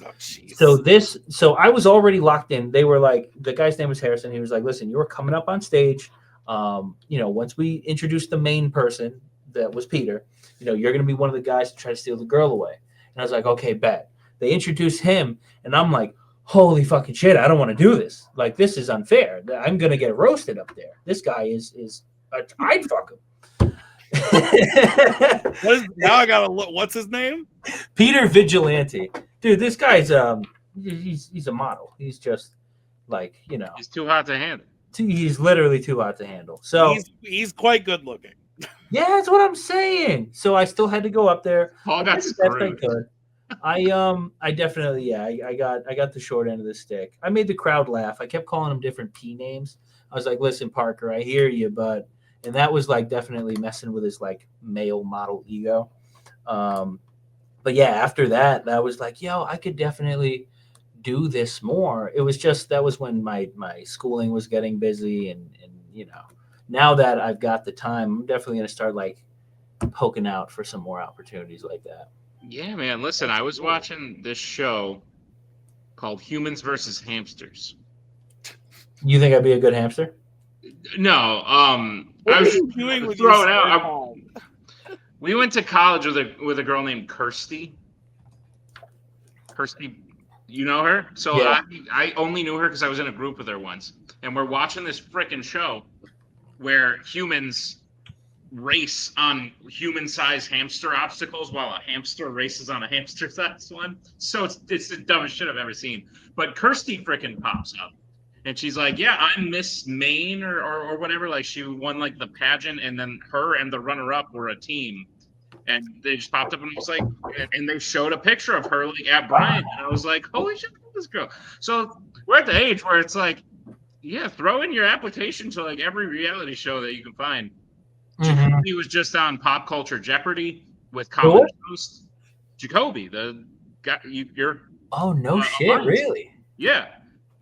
Speaker 3: Oh, jeez.
Speaker 1: So I was already locked in. They were like, the guy's name was Harrison. He was like, listen, you were coming up on stage. Once we introduced the main person, that was Peter, you're going to be one of the guys to try to steal the girl away. And I was like, okay, bet. They introduced him, and I'm like, holy fucking shit, I don't want to do this. Like, this is unfair. I'm going to get roasted up there. This guy is I'd fuck him.
Speaker 3: Now I gotta look. What's his name?
Speaker 1: Peter Vigilante. Dude, this guy's he's a model. He's just like,
Speaker 2: He's too hot to handle.
Speaker 1: He's literally too hot to handle. So
Speaker 3: he's quite good looking.
Speaker 1: yeah, that's what I'm saying. So I still had to go up there.
Speaker 2: Paul got screwed.
Speaker 1: I definitely I got the short end of the stick. I made the crowd laugh. I kept calling him different P names. I was like, listen, Parker, I hear you, but and that was like definitely messing with his like male model ego. But yeah, after that was like, yo, I could definitely do this more. It was just that was when my schooling was getting busy, and now that I've got the time, I'm definitely gonna start like poking out for some more opportunities like that.
Speaker 2: Yeah, man. Listen, I was watching this show called Humans versus Hamsters.
Speaker 1: You think I'd be a good hamster?
Speaker 2: No,
Speaker 3: What
Speaker 2: I
Speaker 3: are
Speaker 2: was
Speaker 3: you doing with
Speaker 2: throwing
Speaker 3: your
Speaker 2: out.
Speaker 3: spare time?
Speaker 2: We went to college with a girl named Kirsty. Kirsty, you know her? So
Speaker 1: Yeah.
Speaker 2: I only knew her because I was in a group with her once, and we're watching this frickin' show where humans race on human-sized hamster obstacles while a hamster races on a hamster-sized one. So it's the dumbest shit I've ever seen. But Kirsty frickin' pops up. And she's like, yeah, I'm Miss Maine or whatever. Like, she won, like, the pageant, and then her and the runner-up were a team. And they just popped up, and I was like, and they showed a picture of her, like, at Bryant. And I was like, holy shit, look at this girl. So we're at the age where it's like, yeah, throw in your application to, like, every reality show that you can find. Jacoby was just on Pop Culture Jeopardy with college host Jacoby, the guy you're.
Speaker 1: Oh, no shit, really?
Speaker 2: Yeah.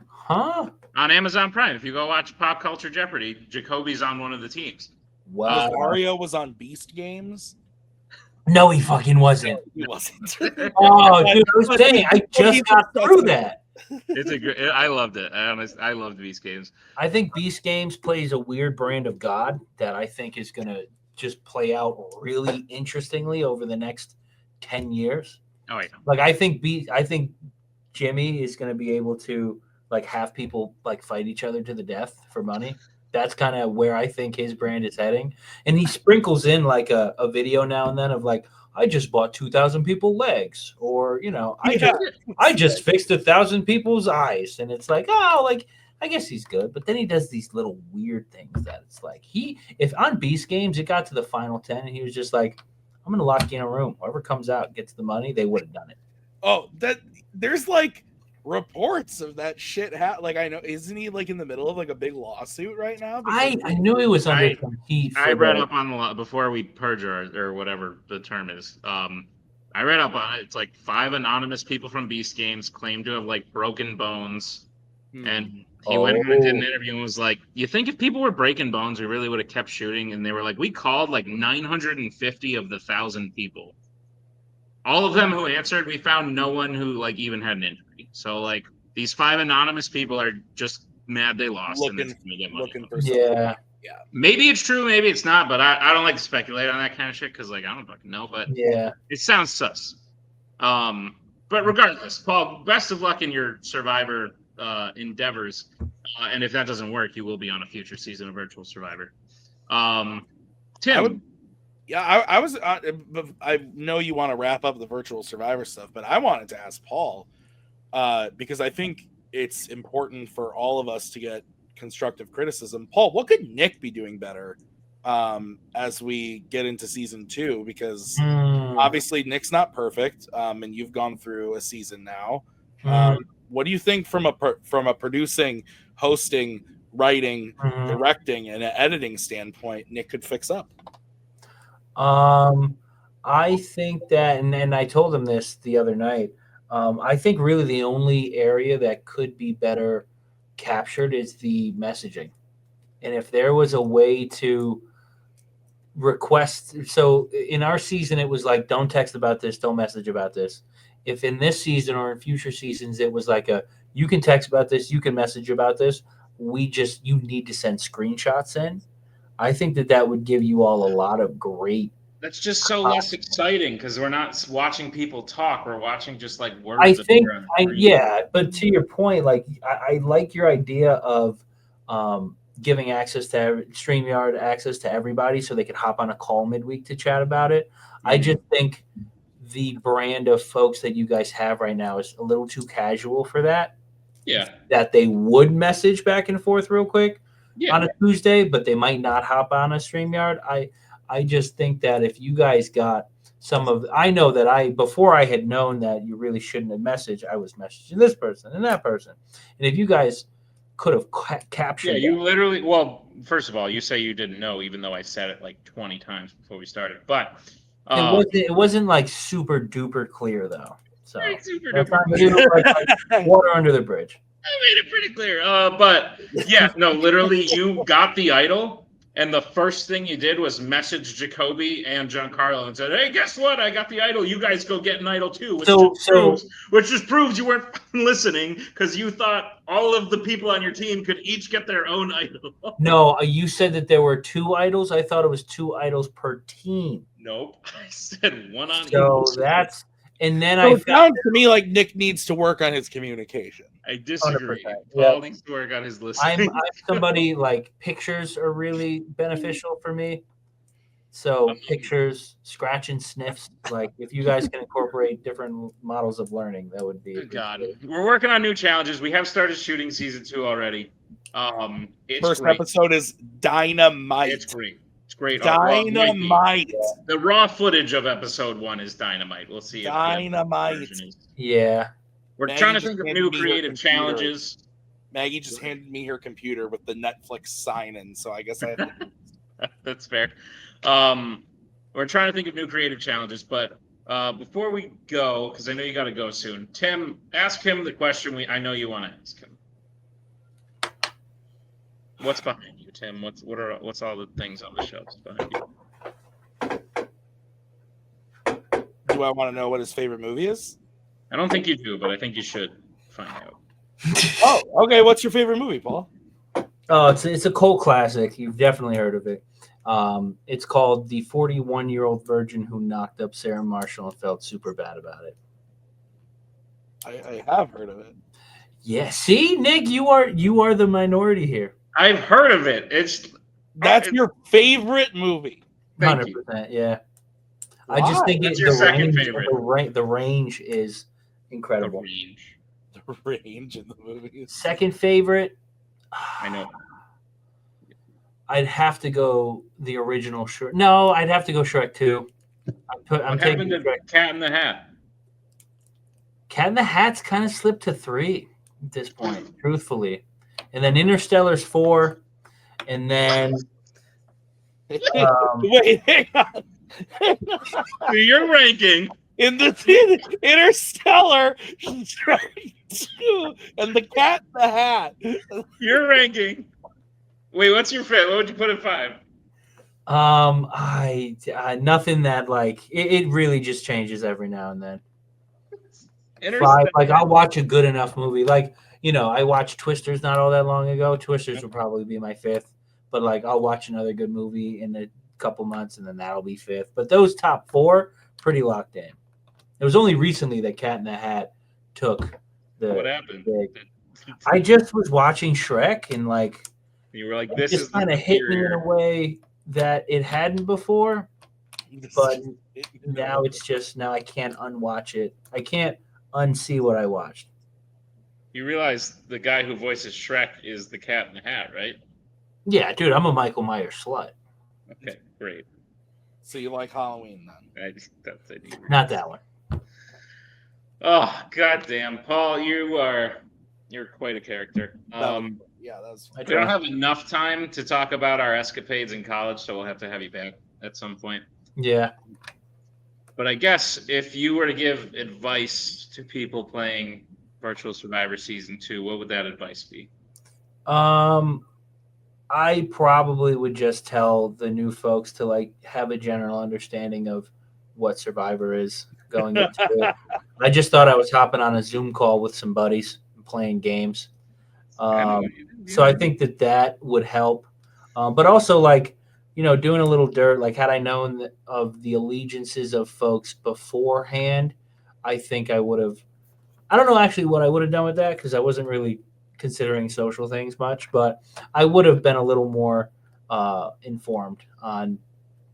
Speaker 1: Huh?
Speaker 2: On Amazon Prime, if you go watch Pop Culture Jeopardy, Jacoby's on one of the teams.
Speaker 1: Wow.
Speaker 3: Mario was on Beast Games.
Speaker 1: No, he fucking wasn't.
Speaker 3: He wasn't.
Speaker 1: Oh, dude, I was saying, I just got through that.
Speaker 2: It's a great. I loved it. I loved Beast Games.
Speaker 1: I think Beast Games plays a weird brand of God that I think is going to just play out really interestingly over the next 10 years.
Speaker 2: Oh yeah.
Speaker 1: Like I think Jimmy is going to be able to like have people like fight each other to the death for money. That's kind of where I think his brand is heading. And he sprinkles in like a video now and then of like, I just bought 2,000 people legs, or I just fixed 1,000 people's eyes, and it's like, oh, like I guess he's good, but then he does these little weird things that it's like if on Beast Games it got to the final 10 and he was just like, I'm gonna lock you in a room, whoever comes out gets the money, they would have done it.
Speaker 3: Oh, there's like reports of that shit. Like I know, isn't he like in the middle of like a big lawsuit right now?
Speaker 1: I knew he was under some heat.
Speaker 2: I read up on the law before we purge or whatever the term is. I read up on it. It's like 5 anonymous people from Beast Games claimed to have like broken bones, and he went and did an interview and was like, "You think if people were breaking bones, we really would have kept shooting?" And they were like, "We called like 950 of the 1,000 people. All of them who answered, we found no one who like even had an injury. So like these 5 anonymous people are just mad they lost and they're gonna get money."
Speaker 3: Looking for something.
Speaker 1: Yeah.
Speaker 2: Maybe it's true, maybe it's not, but I don't like to speculate on that kind of shit because like I don't fucking know, but
Speaker 1: yeah,
Speaker 2: it sounds sus. But regardless, Paul, best of luck in your Survivor endeavors. And if that doesn't work, you will be on a future season of Virtual Survivor. Tim.
Speaker 3: I was. I know you want to wrap up the Virtual Survivor stuff, but I wanted to ask Paul because I think it's important for all of us to get constructive criticism. Paul, what could Nick be doing better as we get into season 2? Because obviously Nick's not perfect, and you've gone through a season now. What do you think from a producing, hosting, writing, directing, and an editing standpoint Nick could fix up?
Speaker 1: I think that, and I told him this the other night. I think really the only area that could be better captured is the messaging. And if there was a way to request, so in our season, it was like, don't text about this, don't message about this. If in this season or in future seasons, it was like you can text about this, you can message about this. You need to send screenshots in. I think that would give you all a lot of great.
Speaker 2: That's just so less exciting because we're not watching people talk. We're watching just like words.
Speaker 1: I
Speaker 2: that
Speaker 1: think,
Speaker 2: appear on the screen.
Speaker 1: yeah, but to your point, like I like your idea of giving access to StreamYard access to everybody so they could hop on a call midweek to chat about it. I just think the brand of folks that you guys have right now is a little too casual for that.
Speaker 2: Yeah.
Speaker 1: That they would message back and forth real quick
Speaker 2: Yeah.
Speaker 1: on a Tuesday, but they might not hop on a StreamYard. I just think that if you guys got I know that before I had known that you really shouldn't have messaged, I was messaging this person and that person. And if you guys could have captured.
Speaker 2: Yeah, you literally, well, first of all, you say you didn't know, even though I said it like 20 times before we started. But
Speaker 1: it wasn't like super duper clear though. So
Speaker 2: super
Speaker 1: that's
Speaker 2: duper
Speaker 1: like water under the bridge.
Speaker 2: I made it pretty clear. But yeah, no, literally, you got the idol, and the first thing you did was message Jacoby and Giancarlo and said, "Hey, guess what? I got the idol. You guys go get an idol too." Which just proves you weren't listening because you thought all of the people on your team could each get their own idol.
Speaker 1: No, you said that there were 2 idols. I thought it was 2 idols per team.
Speaker 2: Nope, I said one on each.
Speaker 1: So that's. And then
Speaker 3: it sounds to me like Nick needs to work on his communication.
Speaker 2: I disagree.
Speaker 1: 100%.
Speaker 2: Paul needs to work on his listening.
Speaker 1: I'm somebody like pictures are really beneficial for me. So pictures, scratch and sniffs. Like if you guys can incorporate different models of learning, that would be.
Speaker 2: Good God, we're working on new challenges. We have started shooting season 2 already.
Speaker 3: First episode is dynamite.
Speaker 2: It's great. It's great.
Speaker 3: Dynamite.
Speaker 2: The raw footage of episode 1 is dynamite. We'll see.
Speaker 3: Dynamite.
Speaker 1: Yeah.
Speaker 2: We're trying to think of new creative challenges.
Speaker 3: Maggie just handed me her computer with the Netflix sign-in, so I guess I have to...
Speaker 2: That's fair. We're trying to think of new creative challenges, but before we go, because I know you got to go soon, Tim, ask him the question I know you want to ask him. What's behind you, Tim? What's all the things on the shelves behind you?
Speaker 3: Do I want to know what his favorite movie is?
Speaker 2: I don't think you do, but I think you should find out.
Speaker 3: Oh, okay. What's your favorite movie, Paul?
Speaker 1: Oh, it's a cult classic. You've definitely heard of it. It's called The 41-Year-Old Virgin Who Knocked Up Sarah Marshall and Felt Super Bad About It.
Speaker 3: I have heard of it.
Speaker 1: Yeah. See, Nick, you are the minority here.
Speaker 2: I've heard of it.
Speaker 3: That's your favorite movie.
Speaker 1: 100%. Yeah.
Speaker 3: Why?
Speaker 1: I just think
Speaker 2: That's your second favorite.
Speaker 1: The range is incredible.
Speaker 3: The range in the movie.
Speaker 1: Second favorite.
Speaker 2: I know.
Speaker 1: I'd have to go the original Shrek. No, I'd have to go Shrek 2. I'm taking
Speaker 2: Shrek. Cat in the Hat.
Speaker 1: Cat in the Hat's kind of slipped to 3 at this point, truthfully. And then Interstellar's 4. And then
Speaker 3: wait, hang on.
Speaker 2: Your ranking
Speaker 3: in the Interstellar, Shrek 2, and the Cat in the Hat.
Speaker 2: Your ranking. Wait, what's your fit? What would you put at 5?
Speaker 1: I nothing that like it really just changes every now and then. 5, like I'll watch a good enough movie. Like, I watched Twisters not all that long ago. Twisters would probably be my 5th, but like I'll watch another good movie in a couple months and then that'll be 5th. But those top 4 pretty locked in. It was only recently that Cat in the Hat took the.
Speaker 2: What happened?
Speaker 1: I just was watching Shrek and like.
Speaker 2: You were like, this
Speaker 1: is kind of hit me in a way that it hadn't before, but now I can't unwatch it. I can't unsee what I watched.
Speaker 2: You realize the guy who voices Shrek is the Cat in the Hat, right?
Speaker 1: Yeah, dude, I'm a Michael Myers slut.
Speaker 2: Okay, great.
Speaker 3: So you like Halloween then?
Speaker 1: Not that one.
Speaker 2: Oh, goddamn, Paul, you're quite a character.
Speaker 3: Yeah, that's.
Speaker 2: We don't have enough time to talk about our escapades in college, so we'll have to have you back at some point.
Speaker 1: Yeah.
Speaker 2: But I guess if you were to give advice to people playing Virtual Survivor Season 2, what would that advice be?
Speaker 1: I probably would just tell the new folks to like have a general understanding of what Survivor is going into it. I just thought I was hopping on a Zoom call with some buddies and playing games. So I think that would help. But also, like, doing a little dirt, like, had I known of the allegiances of folks beforehand, I think I would have. I don't know actually what I would have done with that because I wasn't really considering social things much, but I would have been a little more informed on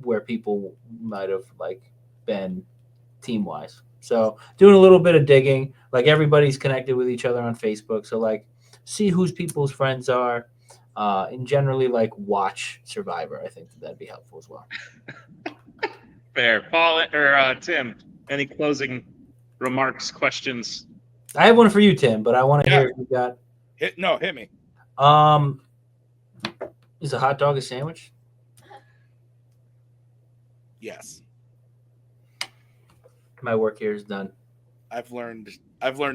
Speaker 1: where people might have like been team wise. So doing a little bit of digging, like everybody's connected with each other on Facebook. So like see whose people's friends are, and generally like watch Survivor. I think that'd be helpful as well.
Speaker 2: Fair. Paul or Tim, any closing remarks, questions?
Speaker 1: I have one for you, Tim, but I want to hear if you got.
Speaker 3: Hit me.
Speaker 1: Is a hot dog a sandwich?
Speaker 3: Yes.
Speaker 1: My work here is done.
Speaker 3: I've learned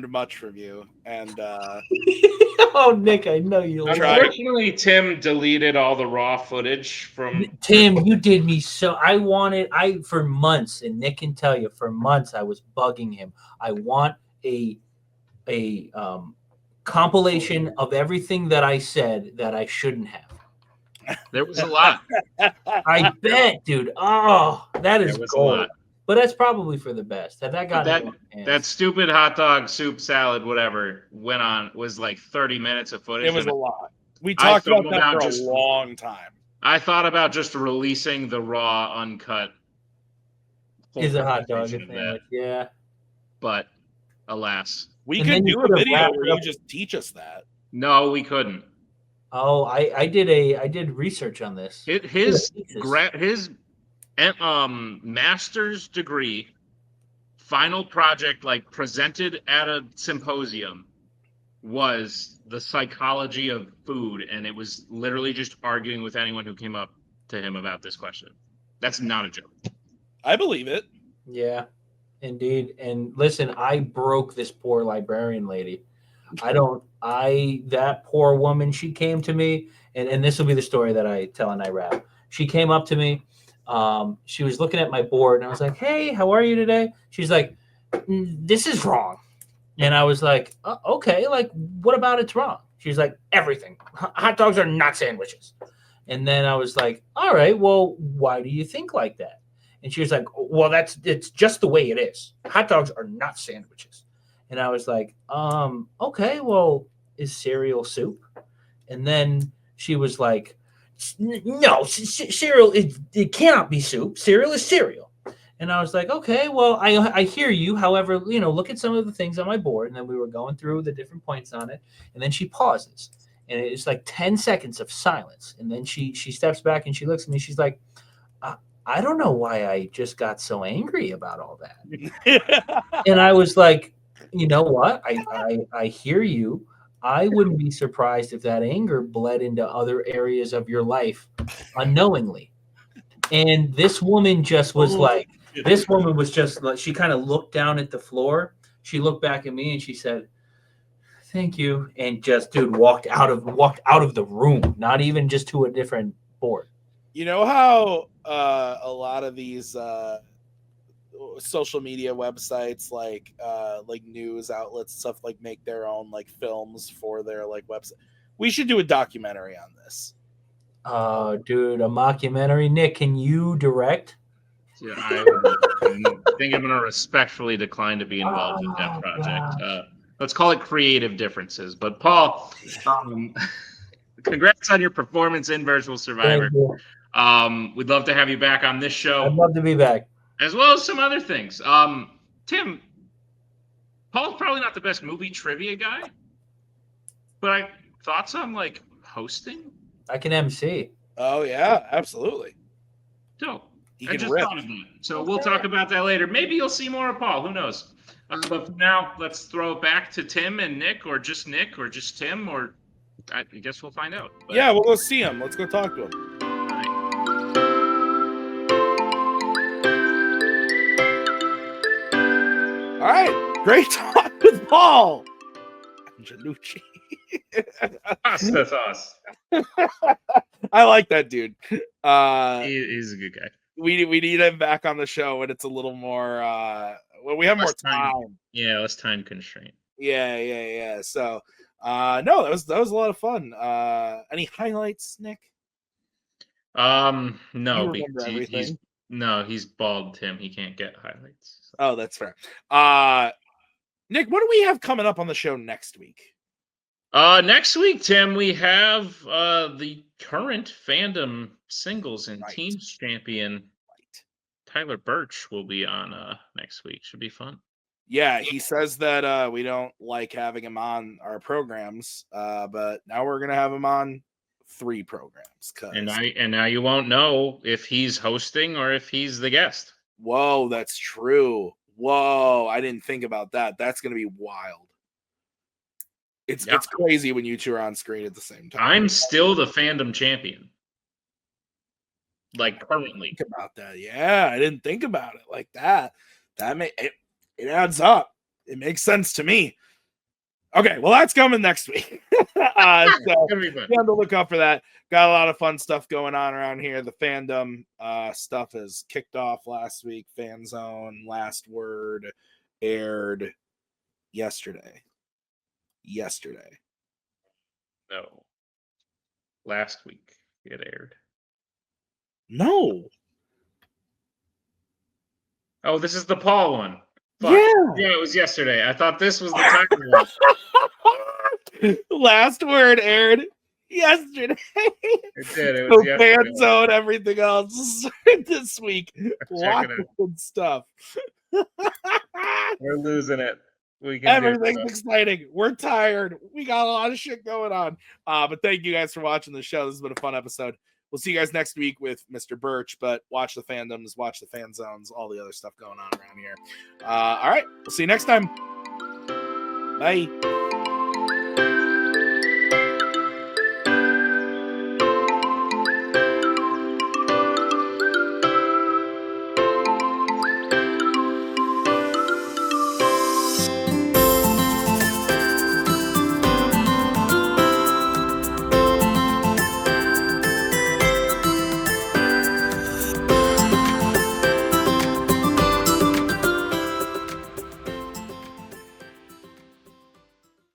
Speaker 3: much from you, and
Speaker 1: oh, Nick, I know you.
Speaker 2: Unfortunately, Tim deleted all the raw footage from.
Speaker 1: Tim, you did me so. For months, and Nick can tell you, for months I was bugging him. I want a compilation of everything that I said that I shouldn't have.
Speaker 2: There was a lot.
Speaker 1: I bet, dude. Oh, that is gold.
Speaker 2: A lot.
Speaker 1: But that's probably for the best. Had that gotten
Speaker 2: that stupid hot dog, soup, salad, whatever was like 30 minutes of footage.
Speaker 3: It was a lot. We talked about that for a long time.
Speaker 2: I thought about just releasing the raw, uncut.
Speaker 1: Is a hot dog a sandwich? Yeah.
Speaker 2: But alas,
Speaker 3: we could do a video where you just teach us that.
Speaker 2: No, we couldn't.
Speaker 1: Oh, I did research on this.
Speaker 2: His master's degree final project, like presented at a symposium, was the psychology of food, and it was literally just arguing with anyone who came up to him about this question. That's not a joke.
Speaker 3: I believe it.
Speaker 1: Yeah, indeed. And listen, I broke this poor librarian lady. That poor woman, she came to me, and this will be the story that I tell in Iraq. She came up to me. She was looking at my board, and I was like, "Hey, how are you today?" She's like, "This is wrong." And I was like, "Okay, like, what about it's wrong?" She's like, "Everything. Hot dogs are not sandwiches." And then I was like, "All right, well, why do you think like that?" And she was like, "Well, it's just the way it is. Hot dogs are not sandwiches." And I was like, okay, well, is cereal soup? And then she was like, "No, cereal, it cannot be soup. Cereal is cereal." And I was like, "Okay, well, I hear you. However, look at some of the things on my board." And then we were going through the different points on it. And then she pauses. And it's like 10 seconds of silence. And then she steps back and she looks at me. She's like, I don't know why I just got so angry about all that. And I was like, you know what? I hear you. I wouldn't be surprised if that anger bled into other areas of your life unknowingly. And this woman just was like, she kind of looked down at the floor. She looked back at me and she said, "Thank you." And just, dude, walked out of the room, not even just to a different board.
Speaker 3: You know how a lot of these social media websites, like news outlets, stuff, like make their own like films for their like website. We should do a documentary on this.
Speaker 1: Dude, a mockumentary. Nick, can you direct?
Speaker 2: Yeah, I think I'm going to respectfully decline to be involved in that project. Let's call it creative differences. But Paul, congrats on your performance in Virtual Survivor. We'd love to have you back on this show.
Speaker 1: I'd love to be back.
Speaker 2: As well as some other things. Tim, Paul's probably not the best movie trivia guy, but thoughts on like hosting?
Speaker 1: I can MC.
Speaker 3: Oh yeah, absolutely.
Speaker 2: So I just thought of that. So we'll talk about that later. Maybe you'll see more of Paul. Who knows? But for now, let's throw it back to Tim and Nick, or just Tim, or I guess we'll find out. But
Speaker 3: yeah, we'll go see him. Let's go talk to him. All right, great talk with Paul Angelucci.
Speaker 2: Pasta sauce.
Speaker 3: I like that dude.
Speaker 2: He's a good guy.
Speaker 3: We need him back on the show when it's a little more when we have more
Speaker 2: Less time.
Speaker 3: time.
Speaker 2: Yeah, less time constraint.
Speaker 3: Yeah. So no, that was a lot of fun. Any highlights, Nick?
Speaker 2: No,
Speaker 3: You remember
Speaker 2: because
Speaker 3: everything.
Speaker 2: he's bald, Tim. He can't get highlights. So.
Speaker 3: Oh, that's fair. Nick, what do we have coming up on the show next week?
Speaker 2: Next week, Tim, we have the current fandom singles and
Speaker 3: Right.
Speaker 2: teams champion Tyler Birch will be on next week. Should be fun.
Speaker 3: Yeah, he says that we don't like having him on our programs, but now we're gonna have him on 3 programs.
Speaker 2: And now you won't know if he's hosting or if he's the guest.
Speaker 3: Whoa, that's true. Whoa, I didn't think about that. That's gonna be wild. It's crazy when you two are on screen at the same time.
Speaker 2: I'm still the fandom champion. Like currently.
Speaker 3: Think about that. Yeah, I didn't think about it like that. That it adds up. It makes sense to me. Okay, well that's coming next week. So be on the lookout for that. Got a lot of fun stuff going on around here. The fandom stuff has kicked off last week. Fanzone, Last Word aired yesterday.
Speaker 2: No. Last week it aired.
Speaker 3: No.
Speaker 2: Oh, this is the Paul one. Fuck. Yeah, it was yesterday. I thought this was the time one.
Speaker 3: Last Word aired yesterday.
Speaker 2: It did. It was yesterday.
Speaker 3: Fanzone, everything else this week. Lots of good stuff.
Speaker 2: We're losing it.
Speaker 3: Everything's exciting. We're tired. We got a lot of shit going on. But thank you guys for watching the show. This has been a fun episode. We'll see you guys next week with Mr. Birch, but watch the fandoms, watch the fan zones, all the other stuff going on around here. All right. We'll see you next time. Bye.